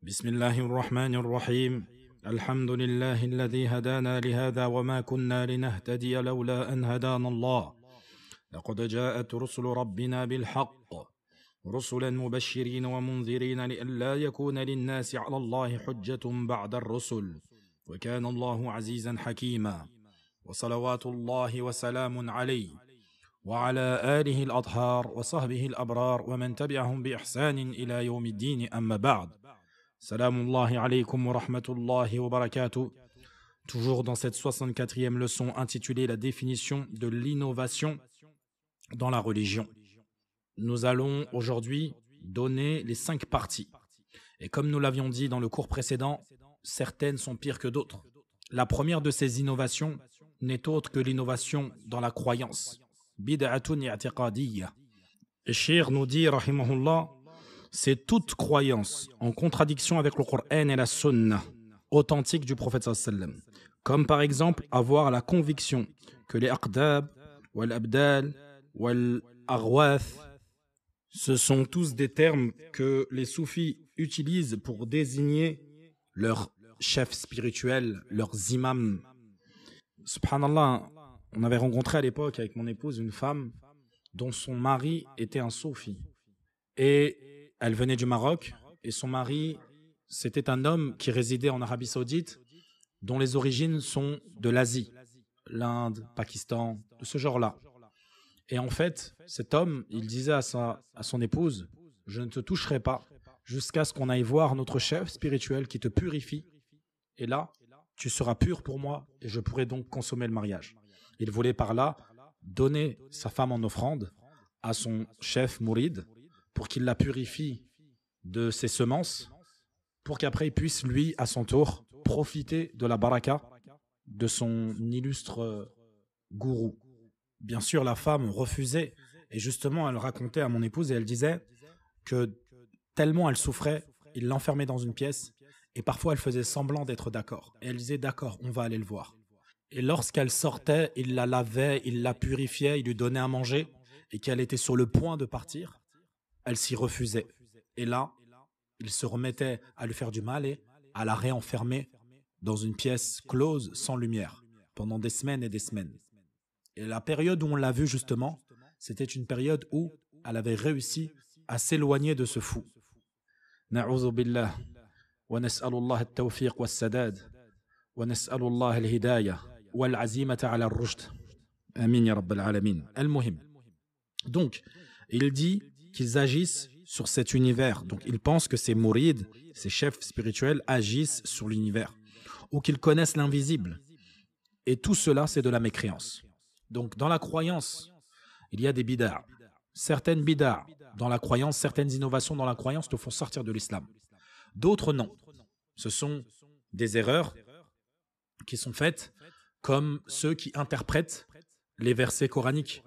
بسم الله الرحمن الرحيم الحمد لله الذي هدانا لهذا وما كنا لنهتدي لولا أن هدانا الله لقد جاءت رسل ربنا بالحق رسلا مبشرين ومنذرين لئلا يكون للناس على الله حجة بعد الرسل وكان الله عزيزا حكيما وصلوات الله وسلام عليه وعلى آله الأطهار وصحبه الأبرار ومن تبعهم بإحسان إلى يوم الدين أما بعد. Salam Allahi alaykum wa rahmatullahi wa barakatuh. Toujours dans cette 64e leçon intitulée La définition de l'innovation dans la religion. Nous allons aujourd'hui donner les 5 parties. Et comme nous l'avions dit dans le cours précédent, certaines sont pires que d'autres. La première de ces innovations n'est autre que l'innovation dans la croyance. Bid'atun i'tiqadiyya. Et Cheikh nous dit, rahimahullah, c'est toute croyance en contradiction avec le Coran et la Sunna authentique du prophète sallallahu alayhi wa sallam. Comme par exemple avoir la conviction que les aqdab, wal abdal, wal arwath, ce sont tous des termes que les soufis utilisent pour désigner leurs chefs spirituels, leurs imams. Subhanallah, on avait rencontré à l'époque avec mon épouse une femme dont son mari était un soufi. Et elle venait du Maroc et son mari, c'était un homme qui résidait en Arabie Saoudite dont les origines sont de l'Asie, l'Inde, Pakistan, de ce genre-là. Et en fait, cet homme, il disait à son épouse, « Je ne te toucherai pas jusqu'à ce qu'on aille voir notre chef spirituel qui te purifie. Et là, tu seras pur pour moi et je pourrai donc consommer le mariage. » Il voulait par là donner sa femme en offrande à son chef mouride pour qu'il la purifie de ses semences, pour qu'après il puisse, lui, à son tour, profiter de la baraka de son illustre gourou. Bien sûr, la femme refusait, et justement, elle racontait à mon épouse, et elle disait que tellement elle souffrait, il l'enfermait dans une pièce, et parfois elle faisait semblant d'être d'accord. Et elle disait, d'accord, on va aller le voir. Et lorsqu'elle sortait, il la lavait, il la purifiait, il lui donnait à manger, et qu'elle était sur le point de partir, elle s'y refusait. Et là, il se remettait à lui faire du mal et à la réenfermer dans une pièce close, sans lumière, pendant des semaines et des semaines. Et la période où on l'a vue justement, c'était une période où elle avait réussi à s'éloigner de ce fou. Na'udhu billah, wa nas'alullah at-tawfiq wa as-sadad, wa nas'alullah al-hidayah, wa al-azimata ala ar-rushd. Amin ya rabbal alamin. Al-muhim. Donc, il dit qu'ils agissent sur cet univers. Donc, ils pensent que ces mourides, ces chefs spirituels, agissent sur l'univers, ou qu'ils connaissent l'invisible. Et tout cela, c'est de la mécréance. Donc, dans la croyance, il y a des bid'a. Certaines bid'a dans la croyance, certaines innovations dans la croyance te font sortir de l'islam. D'autres, non. Ce sont des erreurs qui sont faites comme ceux qui interprètent les versets coraniques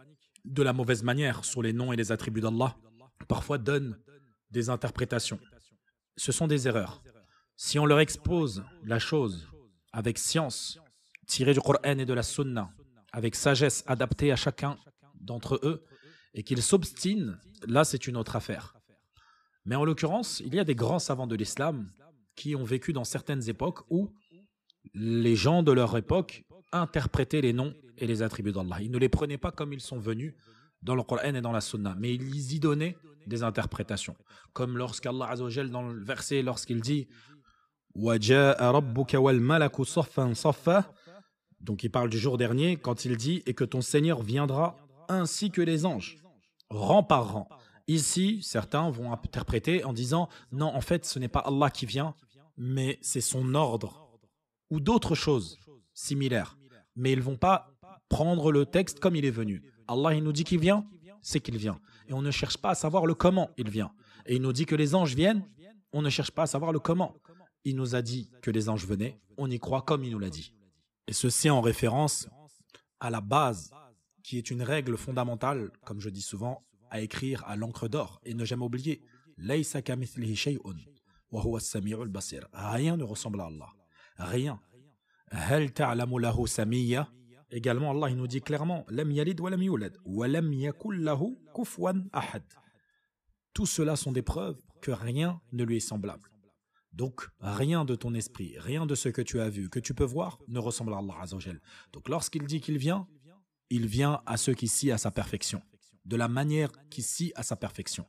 de la mauvaise manière sur les noms et les attributs d'Allah, parfois donnent des interprétations. Ce sont des erreurs. Si on leur expose la chose avec science, tirée du Coran et de la Sunna, avec sagesse adaptée à chacun d'entre eux, et qu'ils s'obstinent, là c'est une autre affaire. Mais en l'occurrence, il y a des grands savants de l'islam qui ont vécu dans certaines époques où les gens de leur époque interprétaient les noms et les attributs d'Allah. Ils ne les prenaient pas comme ils sont venus dans le Coran et dans la Sunna, mais ils y donnaient des interprétations. Comme lorsqu'Allah Azza wa Jal, dans le verset, lorsqu'il dit وَجَاءَ رَبُّكَ وَالْمَلَكُ صَفًّا صَفًّا, donc il parle du jour dernier, quand il dit et que ton Seigneur viendra ainsi que les anges, rang par rang. Ici, certains vont interpréter en disant non, en fait, ce n'est pas Allah qui vient, mais c'est son ordre, ou d'autres choses similaires. Mais ils ne vont pas prendre le texte comme il est venu. Allah, il nous dit qu'il vient, c'est qu'il vient. Et on ne cherche pas à savoir le comment il vient. Et il nous dit que les anges viennent, on ne cherche pas à savoir le comment. Il nous a dit que les anges venaient, on y croit comme il nous l'a dit. Et ceci en référence à la base, qui est une règle fondamentale, comme je dis souvent, à écrire à l'encre d'or. Et ne jamais oublier, Laysa kamithlihi shay'un, wa huwa as-sami'ul basir. Rien ne ressemble à Allah. Rien. Hal ta'lamu lahu samiyya. Également, Allah il nous dit clairement, Lam yalid wa lam yulad, wa lam yakul lahu kufuwan ahad. Tout cela sont des preuves que rien ne lui est semblable. Donc, rien de ton esprit, rien de ce que tu as vu, que tu peux voir, ne ressemble à Allah Azza wa Jal. Donc, lorsqu'il dit qu'il vient, il vient à ceux qui scient à sa perfection, de la manière qui scie à sa perfection.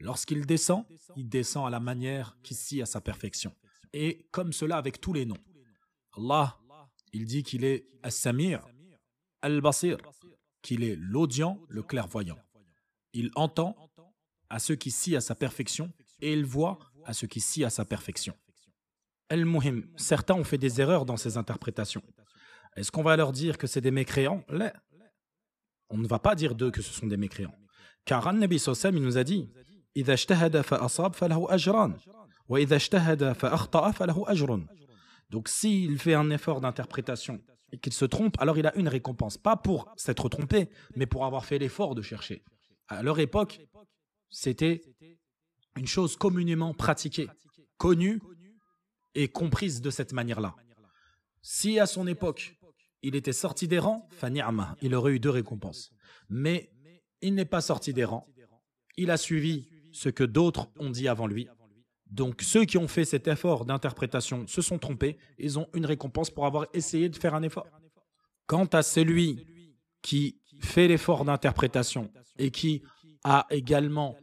Lorsqu'il descend, il descend à la manière qui scie à sa perfection. Et comme cela avec tous les noms. Allah, il dit qu'il est As-Samir, Al-Basir, qu'il est l'audient, le clairvoyant. Il entend à ceux qui scient à sa perfection et il voit à ceux qui scient à sa perfection. Al-Muhim, certains ont fait des erreurs dans ces interprétations. Est-ce qu'on va leur dire que c'est des mécréants? Là, on ne va pas dire d'eux que ce sont des mécréants. Car An-Nabi sallallahu alayhi wa sallam, il nous a dit إِذَا اجْتَهَدَ فَأَصَابَ فَلَهُ أَجْرًا وَإِذَا اجْتَهَدَ فَأَخْطَأَ فَلَهُ أَجْرٌ. Donc s'il fait un effort d'interprétation et qu'il se trompe, alors il a une récompense. Pas pour s'être trompé, mais pour avoir fait l'effort de chercher. À leur époque, c'était une chose communément pratiquée, connue et comprise de cette manière-là. Si à son époque, il était sorti des rangs, fani'ama, il aurait eu 2 récompenses. Mais il n'est pas sorti des rangs. Il a suivi ce que d'autres ont dit avant lui. Donc ceux qui ont fait cet effort d'interprétation se sont trompés. Ils ont une récompense pour avoir essayé de faire un effort. Quant à celui qui fait l'effort d'interprétation et qui a également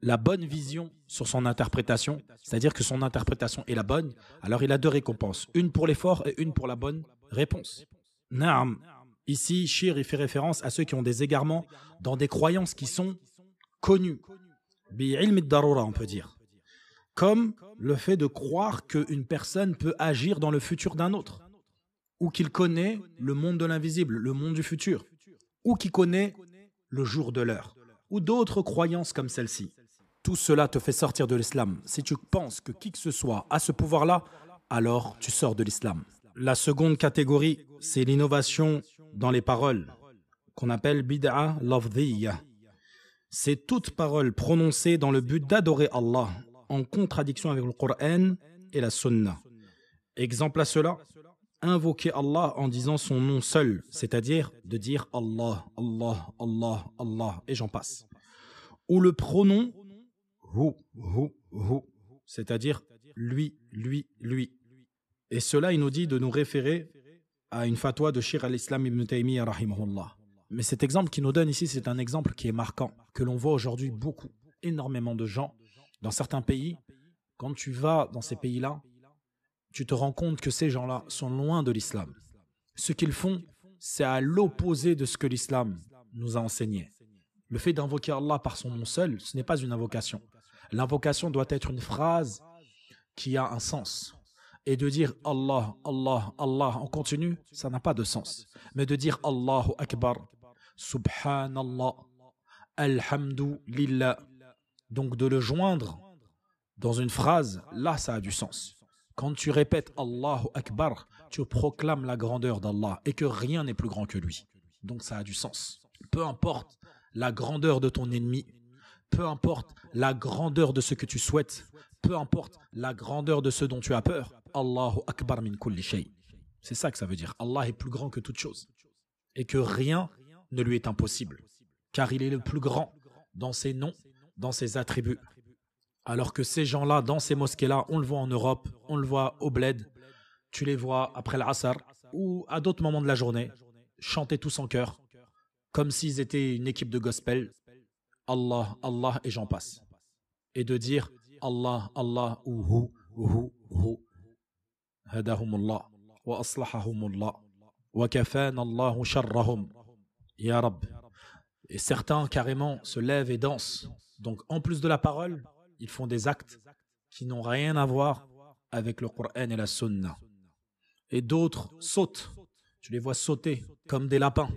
la bonne vision sur son interprétation, c'est-à-dire que son interprétation est la bonne, alors il a 2 récompenses, une pour l'effort et une pour la bonne réponse. Naam. Ici, Shir il fait référence à ceux qui ont des égarements dans des croyances qui sont connues, bi'ilm ad-darura, on peut dire, comme le fait de croire qu'une personne peut agir dans le futur d'un autre, ou qu'il connaît le monde de l'invisible, le monde du futur, ou qu'il connaît le jour de l'heure, ou d'autres croyances comme celle-ci. Tout cela te fait sortir de l'islam. Si tu penses que qui que ce soit a ce pouvoir-là, alors tu sors de l'islam. La seconde catégorie, c'est l'innovation dans les paroles, qu'on appelle bid'a lafdhiyya. C'est toute parole prononcée dans le but d'adorer Allah, en contradiction avec le Coran et la Sunna. Exemple à cela, invoquer Allah en disant son nom seul, c'est-à-dire de dire Allah, Allah, Allah, Allah, et j'en passe. Ou le pronom hu, c'est-à-dire lui, lui, lui. Et cela, il nous dit de nous référer à une fatwa de Shir al-Islam ibn Taymiyyah rahimahullah. Mais cet exemple qu'il nous donne ici, c'est un exemple qui est marquant, que l'on voit aujourd'hui beaucoup, énormément de gens, dans certains pays. Quand tu vas dans ces pays-là, tu te rends compte que ces gens-là sont loin de l'islam. Ce qu'ils font, c'est à l'opposé de ce que l'islam nous a enseigné. Le fait d'invoquer Allah par son nom seul, ce n'est pas une invocation. L'invocation doit être une phrase qui a un sens. Et de dire Allah, Allah, Allah en continu, ça n'a pas de sens. Mais de dire Allahu Akbar, Subhanallah, Alhamdu Lillah, donc de le joindre dans une phrase, là ça a du sens. Quand tu répètes Allahu Akbar, tu proclames la grandeur d'Allah et que rien n'est plus grand que lui. Donc ça a du sens. Peu importe la grandeur de ton ennemi, peu importe la grandeur de ce que tu souhaites, peu importe la grandeur de ce dont tu as peur, Allahu Akbar min kulli shay. C'est ça que ça veut dire. Allah est plus grand que toute chose. Et que rien ne lui est impossible. Car il est le plus grand dans ses noms, dans ses attributs. Alors que ces gens-là, dans ces mosquées-là, on le voit en Europe, on le voit au bled, tu les vois après l'Asr ou à d'autres moments de la journée, chanter tous en chœur, comme s'ils étaient une équipe de gospel, Allah, Allah et j'en passe. Et de dire Allah, Allah, hu, hadahumullah, wa aslahahumullah, wa kafana Allahu sharrahum, ya Rab. Et certains carrément se lèvent et dansent. Donc en plus de la parole, ils font des actes qui n'ont rien à voir avec le Coran et la Sunna. Et d'autres sautent. Tu les vois sauter comme des lapins.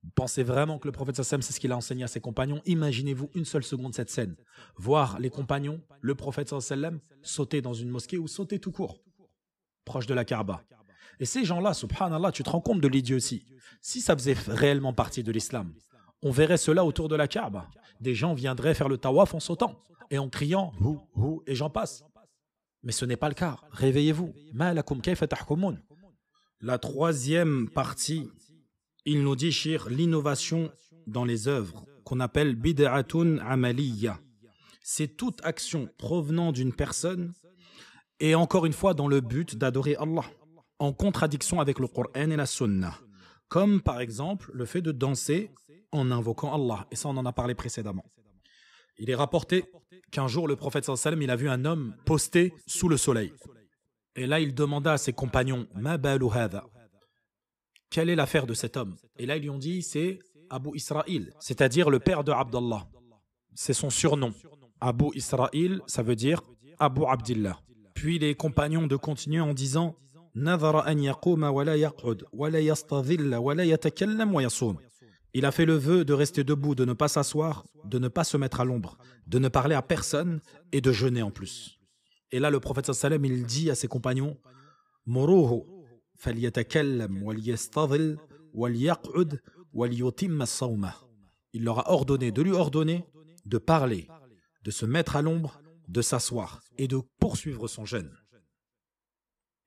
Vous pensez vraiment que le prophète sallam, c'est ce qu'il a enseigné à ses compagnons? Imaginez-vous une seule seconde cette scène. Voir les compagnons, le prophète sallam, sauter dans une mosquée ou sauter tout court, proche de la Kaaba. Et ces gens-là, subhanallah, tu te rends compte de l'idiotie. Si ça faisait réellement partie de l'islam, on verrait cela autour de la Kaaba. Des gens viendraient faire le tawaf en sautant et en criant hu, et j'en passe. Mais ce n'est pas le cas. Réveillez-vous. Ma lakum kayfa tahkumun. La troisième partie, il nous dit, Shir, l'innovation dans les œuvres, qu'on appelle bid'atun amaliyya. C'est toute action provenant d'une personne Et encore une fois, dans le but d'adorer Allah, en contradiction avec le Coran et la Sunna. Comme par exemple le fait de danser en invoquant Allah. Et ça, on en a parlé précédemment. Il est rapporté qu'un jour, le prophète sallallahu alayhi wa sallam, il a vu un homme posté sous le soleil. Et là, il demanda à ses compagnons, Ma balu hadha? Quelle est l'affaire de cet homme? Et là, ils lui ont dit, c'est Abu Israël, c'est-à-dire le père de Abdallah. C'est son surnom. Abu Israël, ça veut dire Abu Abdillah. Puis les compagnons de continuer en disant, Nadhara an yaquma wa la yaq'ud, wa la yastadhilla, wa la yatakallam wa yasum. Il a fait le vœu de rester debout, de ne pas s'asseoir, de ne pas se mettre à l'ombre, de ne parler à personne et de jeûner en plus. Et là, le prophète sallallahu alayhi wa sallam, il dit à ses compagnons, Muruhu falyatakallam wal yastadhil wal yaq'ud wal yutimma as-sawma. Il leur a ordonné, de lui ordonner de parler, de se mettre à l'ombre, de s'asseoir et de poursuivre son jeûne.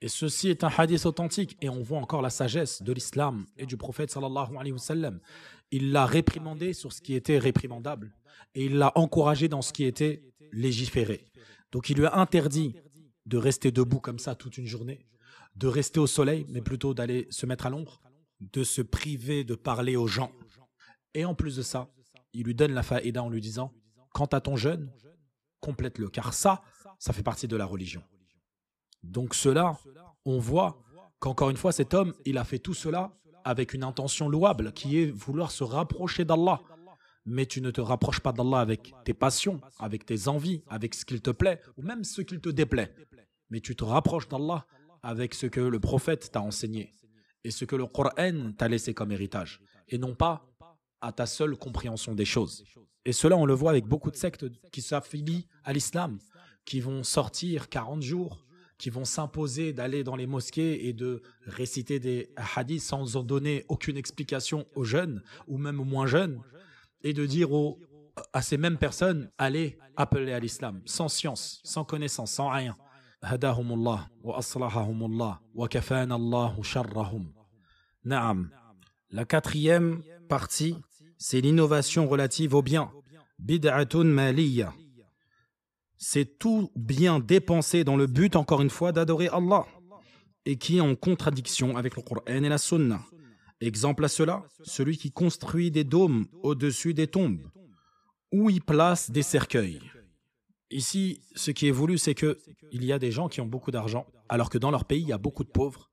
Et ceci est un hadith authentique et on voit encore la sagesse de l'islam et du prophète sallallahu alayhi wa sallam. Il l'a réprimandé sur ce qui était réprimandable et il l'a encouragé dans ce qui était légiféré. Donc il lui a interdit de rester debout comme ça toute une journée, de rester au soleil, mais plutôt d'aller se mettre à l'ombre, de se priver de parler aux gens. Et en plus de ça, il lui donne la faïda en lui disant, quant à ton jeûne, complète-le, car ça fait partie de la religion. Donc cela, on voit qu'encore une fois, cet homme, il a fait tout cela avec une intention louable, qui est vouloir se rapprocher d'Allah. Mais tu ne te rapproches pas d'Allah avec tes passions, avec tes envies, avec ce qu'il te plaît, ou même ce qu'il te déplaît. Mais tu te rapproches d'Allah avec ce que le prophète t'a enseigné et ce que le Coran t'a laissé comme héritage, et non pas à ta seule compréhension des choses. Et cela, on le voit avec beaucoup de sectes qui s'affilient à l'islam, qui vont sortir 40 jours, qui vont s'imposer d'aller dans les mosquées et de réciter des hadiths sans en donner aucune explication aux jeunes ou même aux moins jeunes, et de dire à ces mêmes personnes, allez appeler à l'islam, sans science, sans connaissance, sans rien. Hadahumullah wa aslahahumullah wa kafana Allahu sharrahum. Naam. La quatrième partie, c'est l'innovation relative au bien. Bid'atun maliyya. C'est tout bien dépensé dans le but, encore une fois, d'adorer Allah et qui est en contradiction avec le Coran et la Sunna. Exemple à cela, celui qui construit des dômes au-dessus des tombes où il place des cercueils. Ici, ce qui est voulu, c'est qu'il y a des gens qui ont beaucoup d'argent, alors que dans leur pays, il y a beaucoup de pauvres.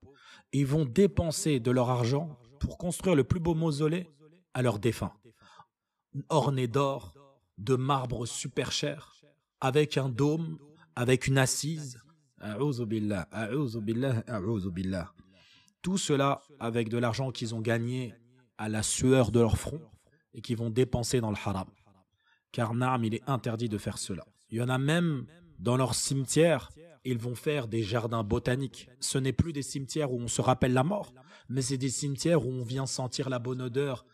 Ils vont dépenser de leur argent pour construire le plus beau mausolée à leurs défunts, orné d'or, de marbre super cher, avec un dôme, avec une assise. A'ouzou billah, a'ouzou billah, a'ouzou billah. Tout cela avec de l'argent qu'ils ont gagné à la sueur de leur front et qu'ils vont dépenser dans le haram. Car naam, il est interdit de faire cela. Il y en a même dans leurs cimetières, ils vont faire des jardins botaniques. Ce n'est plus des cimetières où on se rappelle la mort, mais c'est des cimetières où on vient sentir la bonne odeur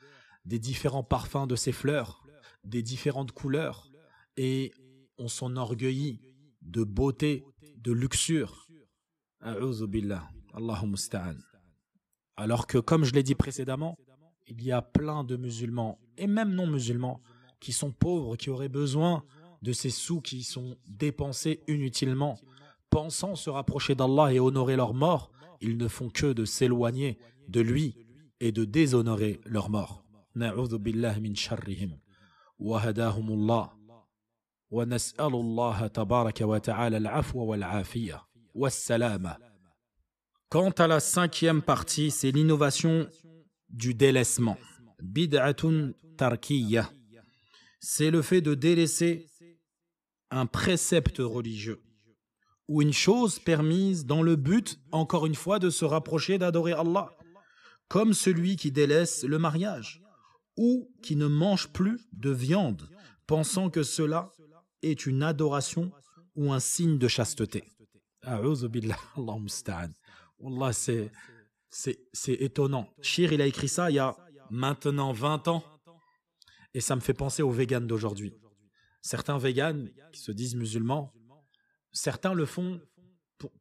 des différents parfums de ces fleurs, des différentes couleurs, et on s'enorgueillit de beauté, de luxure. A'ouzou billah, Allahumma musta'an. Alors que, comme je l'ai dit précédemment, il y a plein de musulmans, et même non musulmans, qui sont pauvres, qui auraient besoin de ces sous qui sont dépensés inutilement, pensant se rapprocher d'Allah et honorer leur mort. Ils ne font que de s'éloigner de lui et de déshonorer leur mort. Na'udhu billahi min sharrihim. Wa hadahumullah. Wa nas'alullaha tabaraka wa ta'ala al-afwa wal-afiyya. Wassalama. Quant à la cinquième partie, c'est l'innovation du délaissement. Bid'atun tarkiyya. C'est le fait de délaisser un précepte religieux ou une chose permise dans le but, encore une fois, de se rapprocher d'adorer Allah, comme celui qui délaisse le mariage ou qui ne mange plus de viande, pensant que cela est une adoration ou un signe de chasteté. A'ouzou billah, Allahumma musta'an. Wallah, c'est étonnant. Shir, il a écrit ça il y a maintenant 20 ans et ça me fait penser aux véganes d'aujourd'hui. Certains véganes qui se disent musulmans, certains le font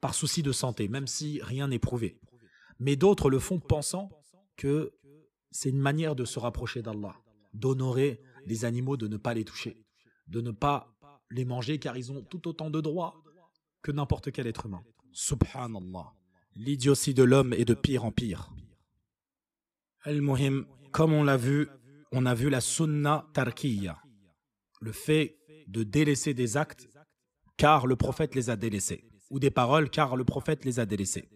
par souci de santé, même si rien n'est prouvé. Mais d'autres le font pensant que c'est une manière de se rapprocher d'Allah, d'honorer les animaux, de ne pas les toucher, de ne pas les manger car ils ont tout autant de droits que n'importe quel être humain. Subhanallah. L'idiotie de l'homme est de pire en pire. Al-Muhim, comme on l'a vu, on a vu la sunna tarkiya, le fait de délaisser des actes car le prophète les a délaissés, ou des paroles car le prophète les a délaissés.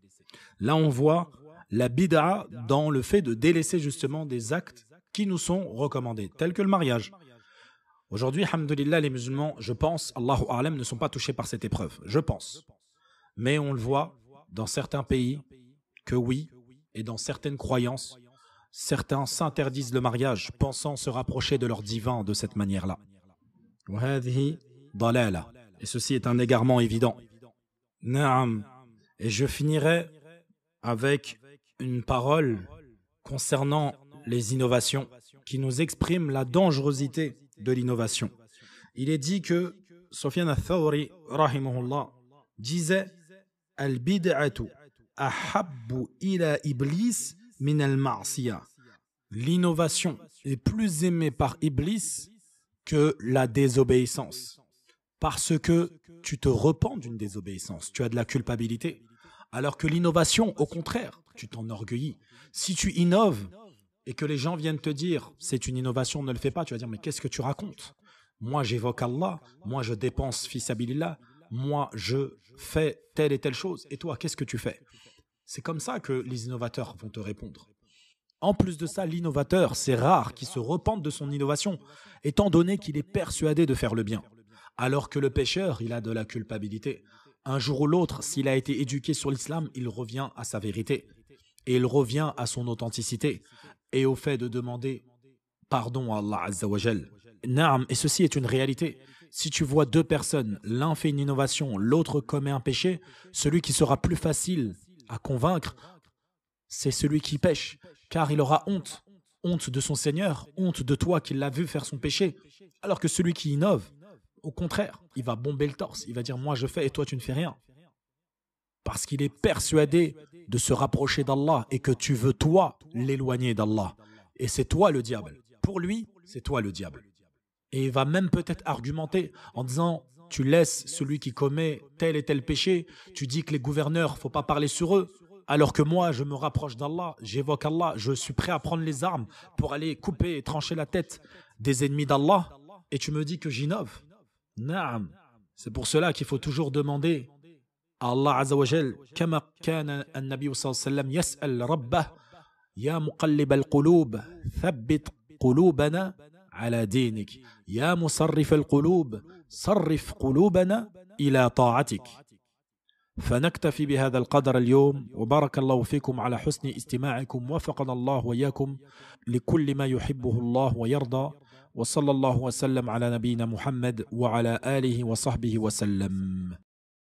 Là, on voit la bid'a dans le fait de délaisser justement des actes qui nous sont recommandés, tels que le mariage. Aujourd'hui, alhamdoulilah, les musulmans, je pense, Allahu a'lam, ne sont pas touchés par cette épreuve, je pense. Mais on le voit dans certains pays que oui, et dans certaines croyances, certains s'interdisent le mariage, pensant se rapprocher de leur divin de cette manière-là. Et ceci est un égarement évident. Naam. Et je finirai avec une parole concernant les innovations qui nous exprime la dangerosité de l'innovation. Il est dit que Sufyan al-Thawri, rahimahullah, disait « Al-bid'atu ahabbu ila iblis min al-ma'siyah » L'innovation est plus aimée par Iblis que la désobéissance. Parce que tu te repens d'une désobéissance, tu as de la culpabilité. Alors que l'innovation, au contraire, tu t'enorgueillis. Si tu innoves et que les gens viennent te dire c'est une innovation, ne le fais pas, tu vas dire mais qu'est-ce que tu racontes? Moi j'évoque Allah, moi je dépense fi sabilillah, moi je fais telle et telle chose. Et toi, qu'est-ce que tu fais? C'est comme ça que les innovateurs vont te répondre. En plus de ça, l'innovateur, c'est rare qu'il se repente de son innovation, étant donné qu'il est persuadé de faire le bien. Alors que le pécheur, il a de la culpabilité. Un jour ou l'autre, s'il a été éduqué sur l'islam, il revient à sa vérité. Et il revient à son authenticité. Et au fait de demander pardon à Allah Azza wa Jal. Naam, et ceci est une réalité. Si tu vois deux personnes, l'un fait une innovation, l'autre commet un péché, celui qui sera plus facile à convaincre, c'est celui qui pêche. Car il aura honte. Honte de son Seigneur, honte de toi qui l'as vu faire son péché. Alors que celui qui innove, au contraire, il va bomber le torse. Il va dire, moi je fais et toi tu ne fais rien. Parce qu'il est persuadé de se rapprocher d'Allah et que tu veux toi l'éloigner d'Allah. Et c'est toi le diable. Pour lui, c'est toi le diable. Et il va même peut-être argumenter en disant, tu laisses celui qui commet tel et tel péché, tu dis que les gouverneurs, il ne faut pas parler sur eux. Alors que moi, je me rapproche d'Allah, j'évoque Allah, je suis prêt à prendre les armes pour aller couper et trancher la tête des ennemis d'Allah. Et tu me dis que j'innove. Naam. C'est pour cela qu'il faut toujours demander à Allah Azza wa Jal, kama kana an-nabi sallallahu alayhi wa sallam yas'al rabbah ya muqallib al-qulub thabbit qulubana ala dinik ya musarrif al-qulub sarrif qulubana ila ta'atik. فنكتفي بهذا القدر اليوم وبارك الله فيكم على حسن استماعكم وفقنا الله وإياكم لكل ما يحبه الله ويرضى وصلى الله وسلم على نبينا محمد وعلى آله وصحبه وسلم.